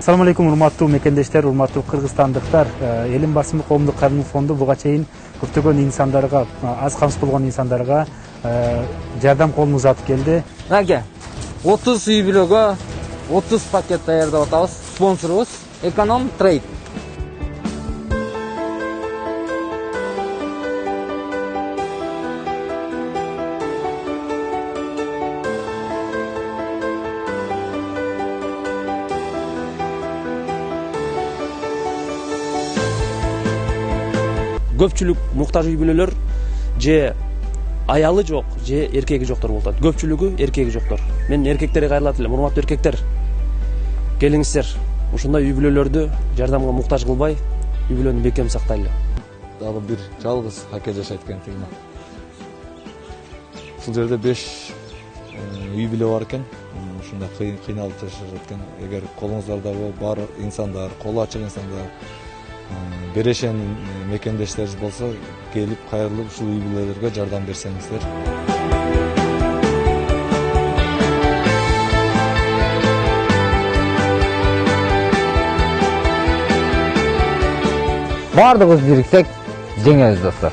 Assalamu alaikum урматтуу мекендештер, урматтуу кыргызстандыктар. Элим басымы коомдук кайрымдуулук фонду буга чейин көптөгөн инсандарга, аз камсыз болгон инсандарга жардам колун узатып келди. Мага 30 үй бүлөгө 30 пакет даярдап атабыз. Спонсорубуз Эконом Трейд. Көпчүлүк муктаж үй бүлөлөр же аялы жок, же эркеги жоктор болуп атат. Көпчүлүгү эркеги жоктор. Мен эркектерге кайрылат элем. Урматтуу эркектер, келиңиздер. Ушундай үй бүлөлөрдү жардамга муктаж кылбай, үй бүлөнү бекем сактайлы. Дагы бир жалгыз аке жашайт экен тигине. Бул жерде 5 үй бүлө бар экен. Ушундай кыйналып жашашат экен. Эгер колуңуздарда бар инсандар, колу ачык инсандар, берешен мекендештериңиз болсо, келип кайрылып ушул үй бүлөлөргө жардам берсеңиздер. Бардыгыбыз бириксек жеңебиз достор.